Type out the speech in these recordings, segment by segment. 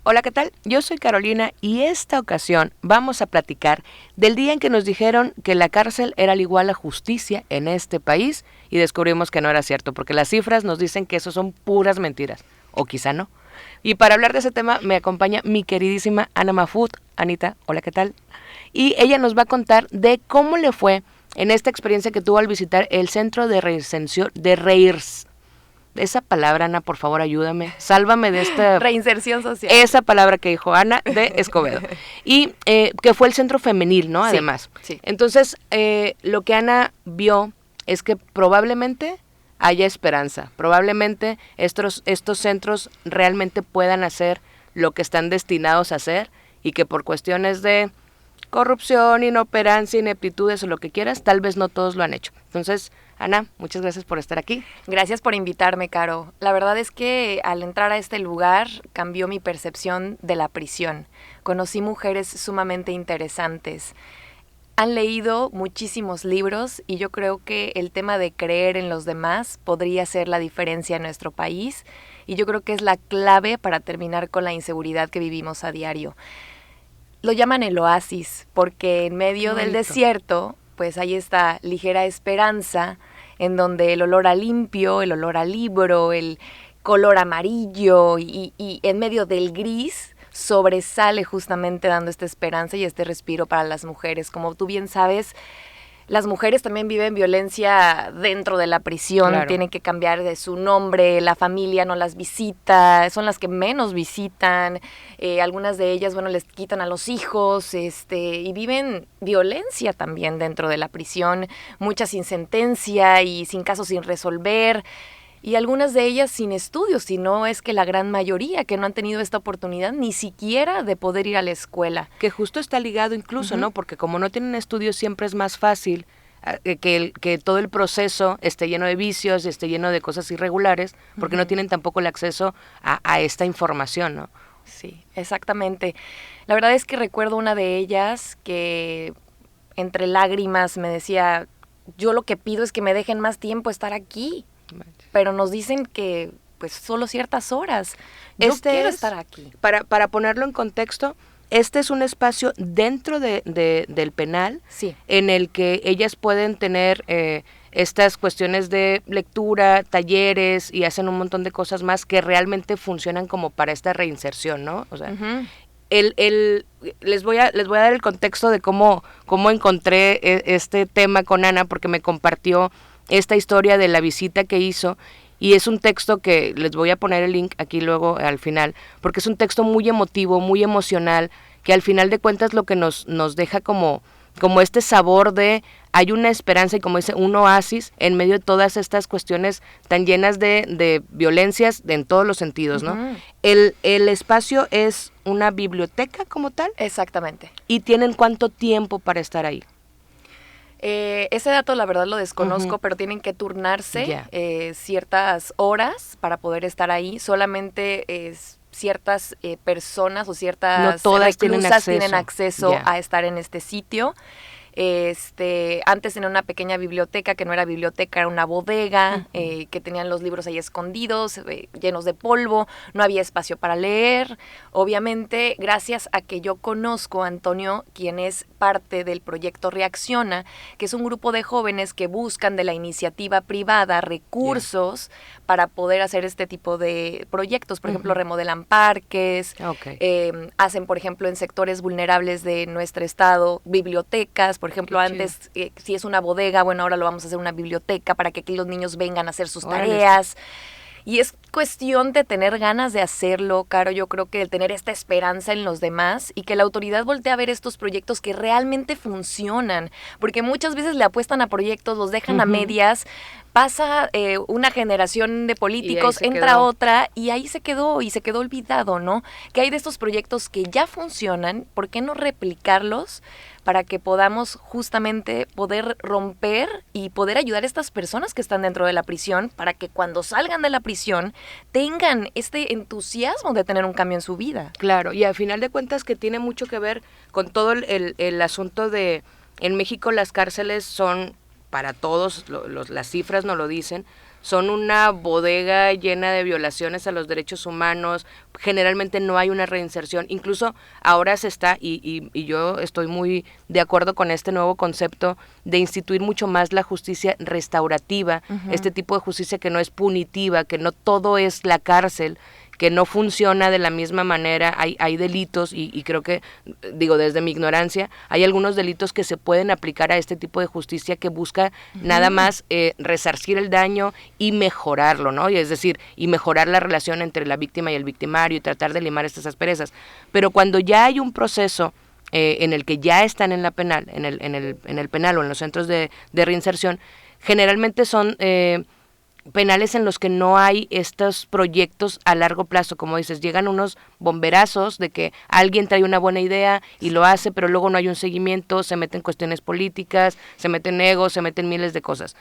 Hola, ¿qué tal? Yo soy Carolina y esta ocasión vamos a platicar del día en que nos dijeron que la cárcel era al igual a justicia en este país y descubrimos que no era cierto, porque las cifras nos dicen que eso son puras mentiras, o quizá no. Y para hablar de ese tema me acompaña mi queridísima Ana Mafut. Anita, hola, ¿qué tal? Y ella nos va a contar de cómo le fue en esta experiencia que tuvo al visitar el centro de reinserción de esa palabra, Ana, por favor, ayúdame. Sálvame de esta... Reinserción social. Esa palabra que dijo Ana de Escobedo. Y que fue el centro femenil, ¿no? Además. Sí. Entonces, lo que Ana vio es que probablemente haya esperanza. Probablemente estos centros realmente puedan hacer lo que están destinados a hacer y que por cuestiones de corrupción, inoperancia, ineptitudes o lo que quieras, tal vez no todos lo han hecho. Entonces, Ana, muchas gracias por estar aquí. Gracias por invitarme, Caro. La verdad es que al entrar a este lugar cambió mi percepción de la prisión. Conocí mujeres sumamente interesantes. Han leído muchísimos libros y yo creo que el tema de creer en los demás podría ser la diferencia en nuestro país y yo creo que es la clave para terminar con la inseguridad que vivimos a diario. Lo llaman el oasis porque en medio del desierto pues hay esta ligera esperanza en donde el olor a limpio, el olor a libro, el color amarillo y en medio del gris sobresale justamente dando esta esperanza y este respiro para las mujeres. Como tú bien sabes, las mujeres también viven violencia dentro de la prisión, claro. Tienen que cambiar de su nombre, la familia no las visita, son las que menos visitan, algunas de ellas, bueno, les quitan a los hijos, y viven violencia también dentro de la prisión, muchas sin sentencia y sin casos sin resolver. Y algunas de ellas sin estudios, si no es que la gran mayoría que no han tenido esta oportunidad ni siquiera de poder ir a la escuela. Que justo está ligado incluso, ¿no? Porque como no tienen estudios siempre es más fácil que todo el proceso esté lleno de vicios, esté lleno de cosas irregulares, porque no tienen tampoco el acceso a esta información, ¿no? Sí, exactamente. La verdad es que recuerdo una de ellas que entre lágrimas me decía, yo lo que pido es que me dejen más tiempo estar aquí. Pero nos dicen que pues solo ciertas horas. Yo quiero estar aquí. Para ponerlo en contexto, este es un espacio dentro del penal, sí, en el que ellas pueden tener estas cuestiones de lectura, talleres y hacen un montón de cosas más que realmente funcionan como para esta reinserción, ¿no? O sea, les voy a dar el contexto de cómo encontré este tema con Ana, porque me compartió esta historia de la visita que hizo y es un texto que les voy a poner el link aquí luego al final, porque es un texto muy emotivo, muy emocional, que al final de cuentas lo que nos deja como este sabor de hay una esperanza y como dice, un oasis en medio de todas estas cuestiones tan llenas de violencias en todos los sentidos, ¿no? Uh-huh. El espacio es una biblioteca como tal. Exactamente. ¿Y tienen cuánto tiempo para estar ahí? Ese dato la verdad lo desconozco, pero tienen que turnarse ciertas horas para poder estar ahí. Solamente ciertas personas o ciertas reclusas tienen acceso a estar en este sitio. Antes tenía una pequeña biblioteca que no era biblioteca, era una bodega, que tenían los libros ahí escondidos, llenos de polvo, no había espacio para leer. Obviamente, gracias a que yo conozco a Antonio, quien es parte del proyecto Reacciona, que es un grupo de jóvenes que buscan de la iniciativa privada recursos para poder hacer este tipo de proyectos. Por ejemplo, remodelan parques, hacen, por ejemplo, en sectores vulnerables de nuestro estado, bibliotecas. Por ejemplo, antes, si es una bodega, bueno, ahora lo vamos a hacer una biblioteca para que aquí los niños vengan a hacer sus tareas. Y es cuestión de tener ganas de hacerlo, Caro. Yo creo que el tener esta esperanza en los demás y que la autoridad voltee a ver estos proyectos que realmente funcionan. Porque muchas veces le apuestan a proyectos, los dejan a medias, pasa una generación de políticos, entra otra y ahí se quedó olvidado, ¿no? Que hay de estos proyectos que ya funcionan, ¿por qué no replicarlos? Para que podamos justamente poder romper y poder ayudar a estas personas que están dentro de la prisión para que cuando salgan de la prisión tengan este entusiasmo de tener un cambio en su vida. Claro, y al final de cuentas que tiene mucho que ver con todo el asunto de, en México las cárceles son, para todos, las cifras nos lo dicen, son una bodega llena de violaciones a los derechos humanos, generalmente no hay una reinserción, incluso ahora se está, y yo estoy muy de acuerdo con este nuevo concepto de instituir mucho más la justicia restaurativa, este tipo de justicia que no es punitiva, que no todo es la cárcel, que no funciona de la misma manera, hay delitos y creo que, digo, desde mi ignorancia, hay algunos delitos que se pueden aplicar a este tipo de justicia que busca nada más resarcir el daño y mejorarlo, ¿no? Y es decir, y mejorar la relación entre la víctima y el victimario y tratar de limar estas asperezas. Pero cuando ya hay un proceso en el que ya están en la penal, en el penal o en los centros de reinserción, generalmente son penales en los que no hay estos proyectos a largo plazo, como dices, llegan unos bomberazos de que alguien trae una buena idea y lo hace, pero luego no hay un seguimiento, se meten cuestiones políticas, se meten egos, se meten miles de cosas.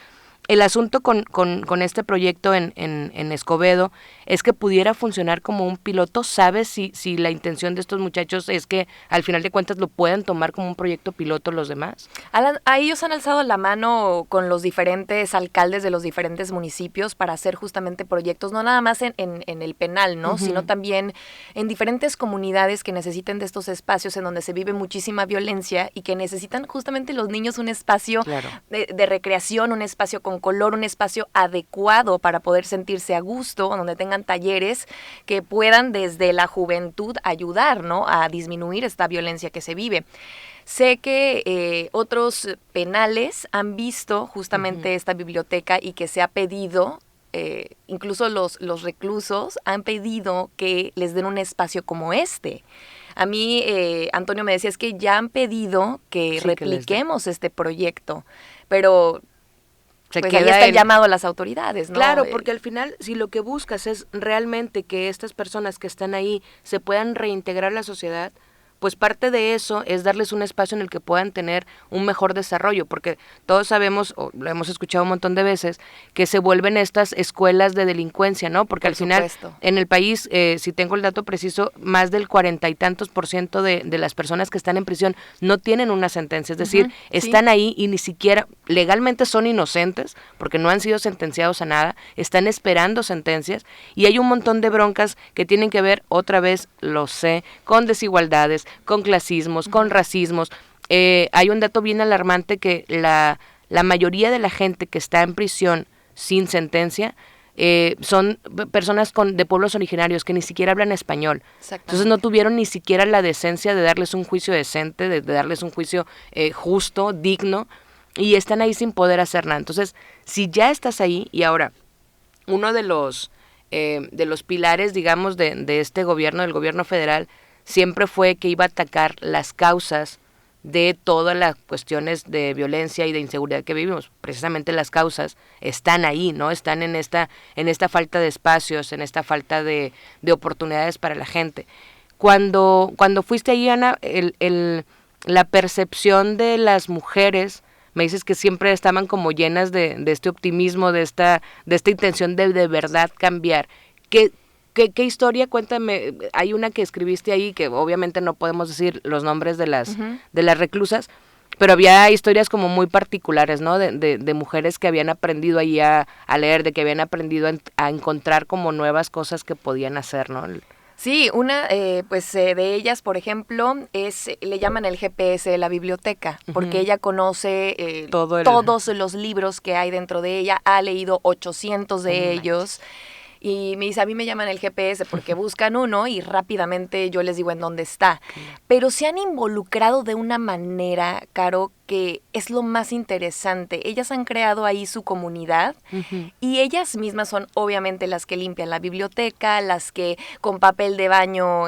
El asunto con este proyecto en Escobedo es que pudiera funcionar como un piloto. ¿Sabes si la intención de estos muchachos es que al final de cuentas lo puedan tomar como un proyecto piloto los demás? A ellos han alzado la mano con los diferentes alcaldes de los diferentes municipios para hacer justamente proyectos, no nada más en el penal, ¿no? Sino también en diferentes comunidades que necesiten de estos espacios en donde se vive muchísima violencia y que necesitan justamente los niños un espacio de recreación, un espacio con color, un espacio adecuado para poder sentirse a gusto, donde tengan talleres que puedan desde la juventud ayudar, ¿no?, a disminuir esta violencia que se vive. Sé que otros penales han visto justamente esta biblioteca y que se ha pedido, incluso los reclusos han pedido que les den un espacio como este. A mí, Antonio me decía, es que ya han pedido que repliquemos este proyecto, pero pues ahí está el llamado a las autoridades, ¿no? Claro, porque al final, si lo que buscas es realmente que estas personas que están ahí se puedan reintegrar a la sociedad, pues parte de eso es darles un espacio en el que puedan tener un mejor desarrollo, porque todos sabemos, o lo hemos escuchado un montón de veces, que se vuelven estas escuelas de delincuencia, ¿no? Porque al final, en el país, si tengo el dato preciso, más del 40 y tantos % de las personas que están en prisión no tienen una sentencia, es decir, están ahí y ni siquiera legalmente son inocentes, porque no han sido sentenciados a nada, están esperando sentencias, y hay un montón de broncas que tienen que ver, otra vez, lo sé, con desigualdades, con clasismos, con racismos. Hay un dato bien alarmante que la mayoría de la gente que está en prisión sin sentencia son personas de pueblos originarios que ni siquiera hablan español. Entonces no tuvieron ni siquiera la decencia de darles un juicio decente, de darles un juicio justo, digno, y están ahí sin poder hacer nada. Entonces, si ya estás ahí, y ahora, uno de los pilares, digamos, de este gobierno, del gobierno federal, siempre fue que iba a atacar las causas de todas las cuestiones de violencia y de inseguridad que vivimos. Precisamente las causas están ahí, ¿no? Están en esta falta de espacios, en esta falta de oportunidades para la gente. Cuando fuiste ahí, Ana, la percepción de las mujeres, me dices que siempre estaban como llenas de este optimismo, de esta intención de verdad cambiar. ¿Qué historia? Cuéntame. Hay una que escribiste ahí, que obviamente no podemos decir los nombres de las reclusas, pero había historias como muy particulares, ¿no? De mujeres que habían aprendido ahí a leer, de que habían aprendido a encontrar como nuevas cosas que podían hacer, ¿no? Sí, una de ellas, por ejemplo, le llaman el GPS de la biblioteca, porque ella conoce todos los libros que hay dentro de ella, ha leído 800 de ellos. Y me dice, a mí me llaman el GPS porque buscan uno y rápidamente yo les digo en dónde está. Pero se han involucrado de una manera, Caro, que es lo más interesante. Ellas han creado ahí su comunidad y ellas mismas son obviamente las que limpian la biblioteca, las que con papel de baño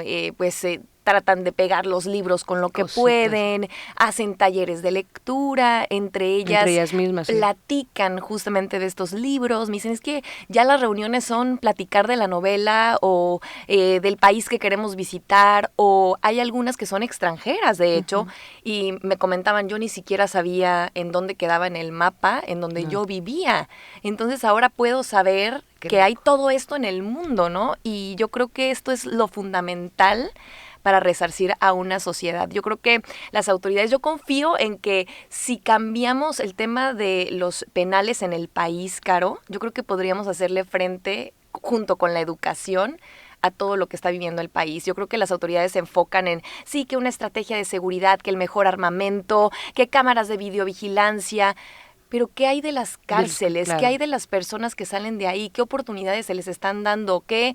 tratan de pegar los libros con lo que pueden, hacen talleres de lectura, entre ellas mismas, platican justamente de estos libros. Me dicen, es que ya las reuniones son platicar de la novela o del país que queremos visitar, o hay algunas que son extranjeras, de hecho, y me comentaban, yo ni siquiera sabía en dónde quedaba en el mapa en donde yo vivía. Entonces ahora puedo saber que hay todo esto en el mundo, ¿no? Y yo creo que esto es lo fundamental para resarcir a una sociedad. Yo creo que las autoridades, yo confío en que si cambiamos el tema de los penales en el país, Caro, yo creo que podríamos hacerle frente junto con la educación a todo lo que está viviendo el país. Yo creo que las autoridades se enfocan en, sí, que una estrategia de seguridad, que el mejor armamento, que cámaras de videovigilancia, pero ¿qué hay de las cárceles? Claro. ¿Qué hay de las personas que salen de ahí? ¿Qué oportunidades se les están dando? ¿Qué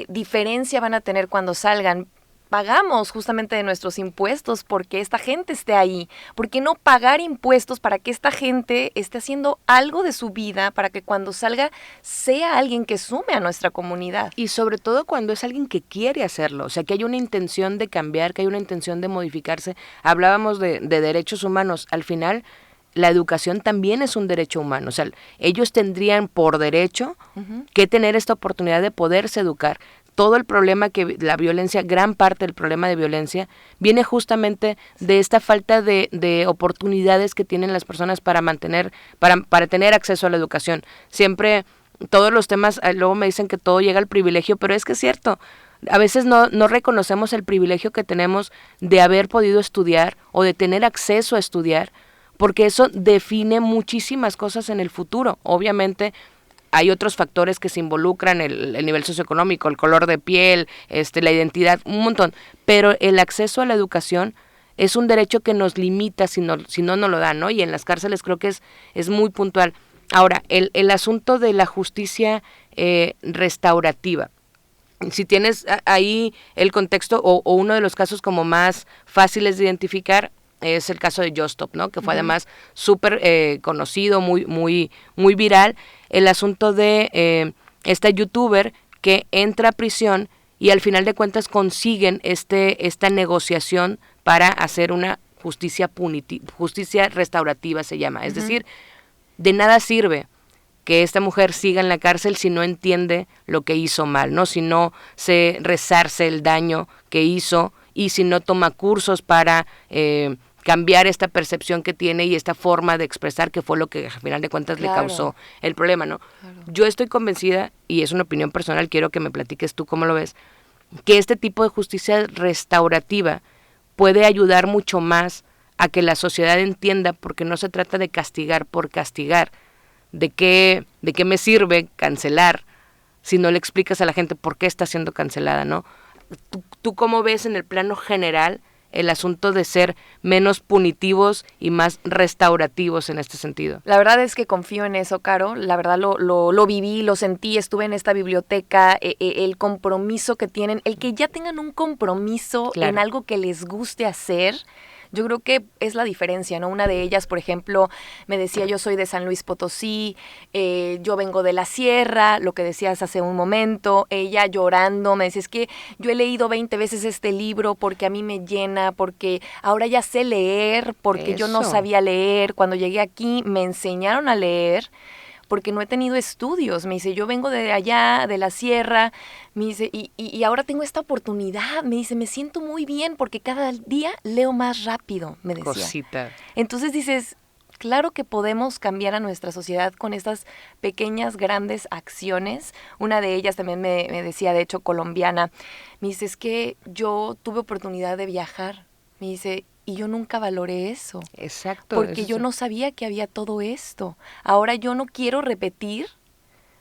diferencia van a tener cuando salgan? Pagamos justamente de nuestros impuestos porque esta gente esté ahí. ¿Por qué no pagar impuestos para que esta gente esté haciendo algo de su vida para que cuando salga sea alguien que sume a nuestra comunidad? Y sobre todo cuando es alguien que quiere hacerlo, o sea, que hay una intención de cambiar, que hay una intención de modificarse. Hablábamos de derechos humanos. Al final, la educación también es un derecho humano. O sea, ellos tendrían por derecho que tener esta oportunidad de poderse educar. Todo el problema que la violencia, gran parte del problema de violencia, viene justamente de esta falta de oportunidades que tienen las personas para tener acceso a la educación. Siempre, todos los temas, luego me dicen que todo llega al privilegio, pero es que es cierto. A veces no reconocemos el privilegio que tenemos de haber podido estudiar o de tener acceso a estudiar, porque eso define muchísimas cosas en el futuro. Obviamente, hay otros factores que se involucran, el nivel socioeconómico, el color de piel, la identidad, un montón. Pero el acceso a la educación es un derecho que nos limita si no nos lo dan, ¿no? Y en las cárceles creo que es muy puntual. Ahora, el asunto de la justicia restaurativa. Si tienes ahí el contexto o uno de los casos como más fáciles de identificar, es el caso de Justop, ¿no? Que fue además súper conocido, muy viral. El asunto de esta youtuber que entra a prisión y al final de cuentas consiguen esta negociación para hacer una justicia restaurativa, se llama. Es decir, de nada sirve que esta mujer siga en la cárcel si no entiende lo que hizo mal, ¿no? Si no se resarce el daño que hizo y si no toma cursos para cambiar esta percepción que tiene y esta forma de expresar que fue lo que al final de cuentas le causó el problema, ¿no? Claro. Yo estoy convencida, y es una opinión personal, quiero que me platiques tú cómo lo ves, que este tipo de justicia restaurativa puede ayudar mucho más a que la sociedad entienda, porque no se trata de castigar por castigar. ¿De qué me sirve cancelar si no le explicas a la gente por qué está siendo cancelada, ¿no? ¿Tú cómo ves en el plano general el asunto de ser menos punitivos y más restaurativos en este sentido? La verdad es que confío en eso, Caro. La verdad lo viví, lo sentí, estuve en esta biblioteca, el compromiso que tienen, el que ya tengan un compromiso en algo que les guste hacer. Yo creo que es la diferencia, ¿no? Una de ellas, por ejemplo, me decía, yo soy de San Luis Potosí, yo vengo de la sierra, lo que decías hace un momento, ella llorando, me decía, es que yo he leído 20 veces este libro porque a mí me llena, porque ahora ya sé leer, porque yo no sabía leer, cuando llegué aquí me enseñaron a leer, porque no he tenido estudios. Me dice, yo vengo de allá, de la sierra, me dice, y ahora tengo esta oportunidad. Me dice, me siento muy bien porque cada día leo más rápido, me decía. Cosita. Entonces dices, claro que podemos cambiar a nuestra sociedad con estas pequeñas, grandes acciones. Una de ellas también me decía, de hecho, colombiana, me dice, es que yo tuve oportunidad de viajar. Me dice, y yo nunca valoré eso. Exacto. Porque yo no sabía que había todo esto. Ahora yo no quiero repetir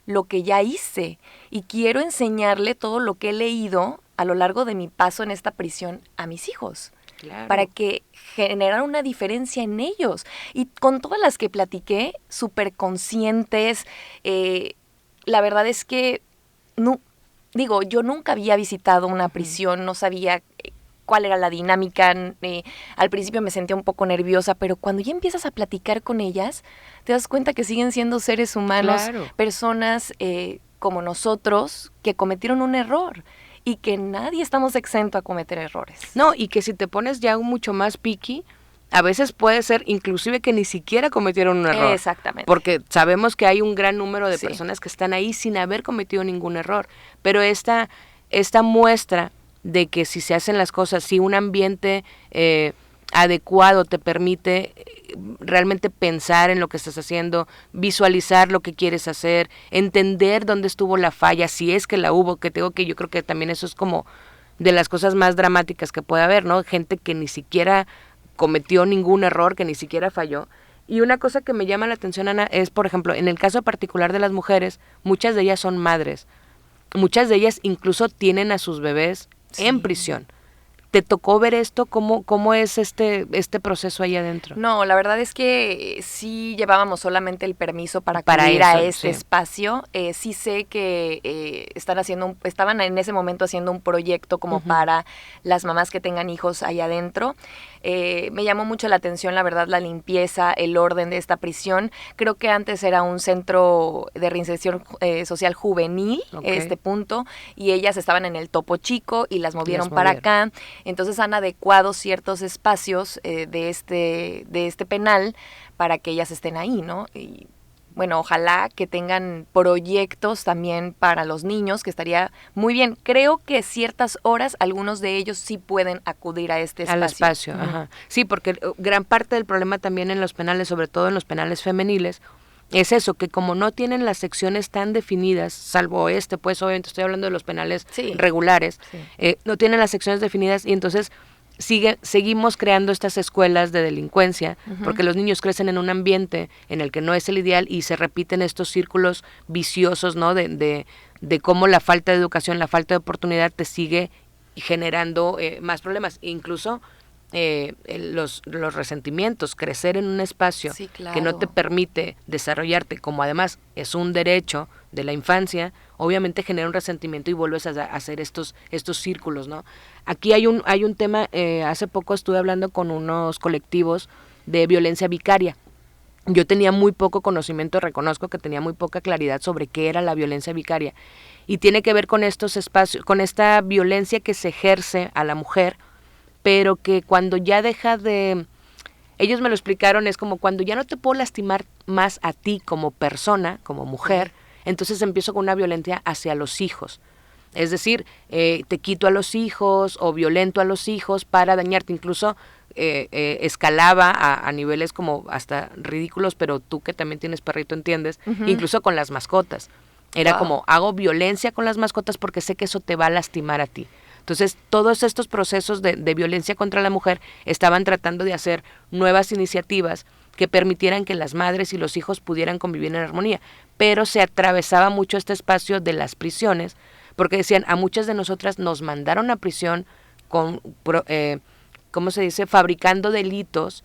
lo que ya hice y quiero enseñarle todo lo que he leído a lo largo de mi paso en esta prisión a mis hijos. Claro. Para que generara una diferencia en ellos. Y con todas las que platiqué, súper conscientes, la verdad es que, yo nunca había visitado una prisión, no sabía cuál era la dinámica. Al principio me sentía un poco nerviosa, pero cuando ya empiezas a platicar con ellas, te das cuenta que siguen siendo seres humanos, personas como nosotros, que cometieron un error y que nadie estamos exento a cometer errores. No, y que si te pones ya mucho más picky, a veces puede ser inclusive que ni siquiera cometieron un error. Exactamente. Porque sabemos que hay un gran número de personas que están ahí sin haber cometido ningún error. Pero esta muestra de que si se hacen las cosas, si un ambiente adecuado te permite realmente pensar en lo que estás haciendo, visualizar lo que quieres hacer, entender dónde estuvo la falla, si es que la hubo, que yo creo que también eso es como de las cosas más dramáticas que puede haber, ¿no? Gente que ni siquiera cometió ningún error, que ni siquiera falló. Y una cosa que me llama la atención, Ana, es, por ejemplo, en el caso particular de las mujeres, muchas de ellas son madres. Muchas de ellas incluso tienen a sus bebés en prisión. ¿Te tocó ver esto? ¿Cómo es este proceso ahí adentro? No, la verdad es que sí llevábamos solamente el permiso para acudir a este espacio. Sí sé que estaban en ese momento haciendo un proyecto como para las mamás que tengan hijos ahí adentro. Me llamó mucho la atención, la verdad, la limpieza, el orden de esta prisión. Creo que antes era un centro de reinserción social juvenil, este punto, y ellas estaban en el Topo Chico y las movieron para acá. Entonces han adecuado ciertos espacios de este penal para que ellas estén ahí, ¿no? Y bueno, ojalá que tengan proyectos también para los niños, que estaría muy bien. Creo que ciertas horas algunos de ellos sí pueden acudir a este espacio. Al espacio, ajá. Sí, porque gran parte del problema también en los penales, sobre todo en los penales femeniles, es eso, que como no tienen las secciones tan definidas, salvo pues obviamente estoy hablando de los penales regulares, no tienen las secciones definidas y entonces seguimos creando estas escuelas de delincuencia, porque los niños crecen en un ambiente en el que no es el ideal y se repiten estos círculos viciosos, ¿no? De cómo la falta de educación, la falta de oportunidad te sigue generando más problemas, incluso los resentimientos, crecer en un espacio que no te permite desarrollarte, como además es un derecho de la infancia, obviamente genera un resentimiento y vuelves a hacer estos círculos, ¿no? Aquí hay un tema, hace poco estuve hablando con unos colectivos de violencia vicaria. Yo tenía muy poco conocimiento, reconozco que tenía muy poca claridad sobre qué era la violencia vicaria, y tiene que ver con estos espacios, con esta violencia que se ejerce a la mujer, pero que cuando ya deja de... Ellos me lo explicaron, es como cuando ya no te puedo lastimar más a ti como persona, como mujer, entonces empiezo con una violencia hacia los hijos. Es decir, te quito a los hijos o violento a los hijos para dañarte. Incluso escalaba a niveles como hasta ridículos, pero tú que también tienes perrito entiendes, incluso con las mascotas. Era como, hago violencia con las mascotas porque sé que eso te va a lastimar a ti. Entonces, todos estos procesos de violencia contra la mujer estaban tratando de hacer nuevas iniciativas que permitieran que las madres y los hijos pudieran convivir en armonía. Pero se atravesaba mucho este espacio de las prisiones, porque decían, a muchas de nosotras nos mandaron a prisión con, ¿cómo se dice?, fabricando delitos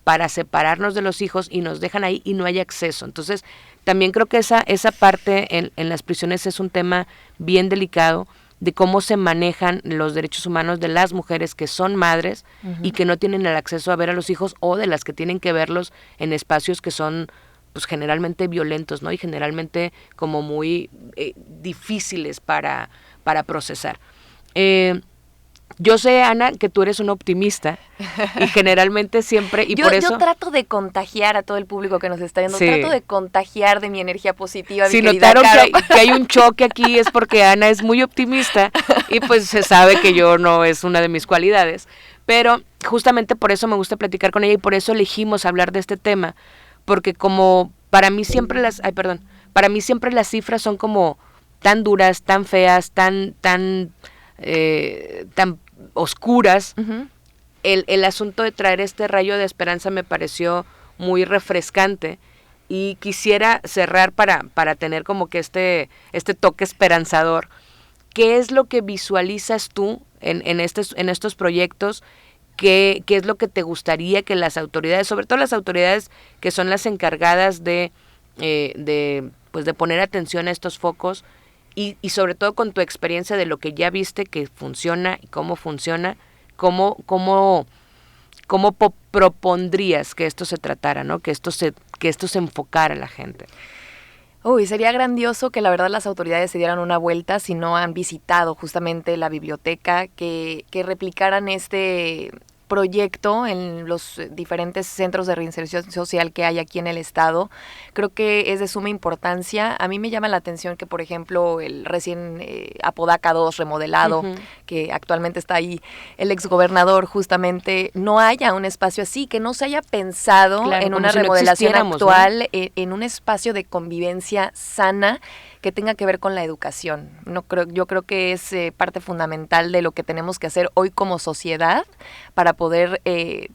para separarnos de los hijos y nos dejan ahí y no hay acceso. Entonces, también creo que esa parte en las prisiones es un tema bien delicado, de cómo se manejan los derechos humanos de las mujeres que son madres y que no tienen el acceso a ver a los hijos, o de las que tienen que verlos en espacios que son pues generalmente violentos, ¿no? Y generalmente como muy difíciles para procesar. Yo sé, Ana, que tú eres una optimista y generalmente siempre, y por eso... Yo trato de contagiar a todo el público que nos está viendo, trato de contagiar de mi energía positiva. Si notaron que hay un choque aquí es porque Ana es muy optimista y pues se sabe que yo no es una de mis cualidades, pero justamente por eso me gusta platicar con ella y por eso elegimos hablar de este tema, porque como para mí siempre las cifras son como tan duras, tan feas, tan oscuras. El asunto de traer este rayo de esperanza me pareció muy refrescante y quisiera cerrar para tener como que este toque esperanzador. ¿Qué es lo que visualizas tú en estos proyectos? ¿Qué es lo que te gustaría que las autoridades, sobre todo las autoridades que son las encargadas de poner atención a estos focos, y sobre todo con tu experiencia de lo que ya viste que funciona y cómo funciona, cómo propondrías que esto se tratara, ¿no? Que esto se enfocara a la gente? Sería grandioso que la verdad las autoridades se dieran una vuelta si no han visitado justamente la biblioteca, que replicaran este proyecto en los diferentes centros de reinserción social que hay aquí en el estado. Creo que es de suma importancia. A mí me llama la atención que, por ejemplo, el recién Apodaca 2 remodelado, que actualmente está ahí el exgobernador, justamente no haya un espacio así, que no se haya pensado en una remodelación actual, ¿no? En un espacio de convivencia sana, que tenga que ver con la educación. Yo creo que es parte fundamental de lo que tenemos que hacer hoy como sociedad para poder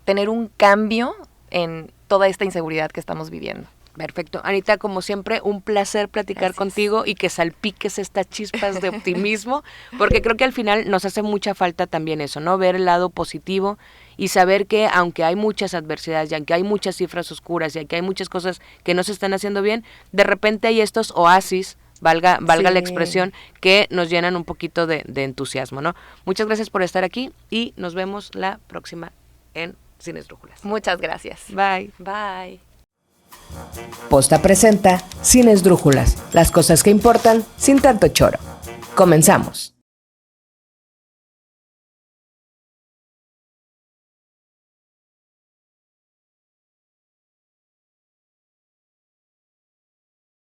tener un cambio en toda esta inseguridad que estamos viviendo. Perfecto. Anita, como siempre, un placer platicar contigo y que salpiques estas chispas de optimismo, porque creo que al final nos hace mucha falta también eso, ¿no? Ver el lado positivo y saber que aunque hay muchas adversidades y aunque hay muchas cifras oscuras y aunque hay muchas cosas que no se están haciendo bien, de repente hay estos oasis, valga la expresión, que nos llenan un poquito de entusiasmo, ¿no? Muchas gracias por estar aquí y nos vemos la próxima en Sin Esdrújulas. Muchas gracias. Bye. Bye. Posta presenta Sin Esdrújulas, las cosas que importan sin tanto choro. Comenzamos.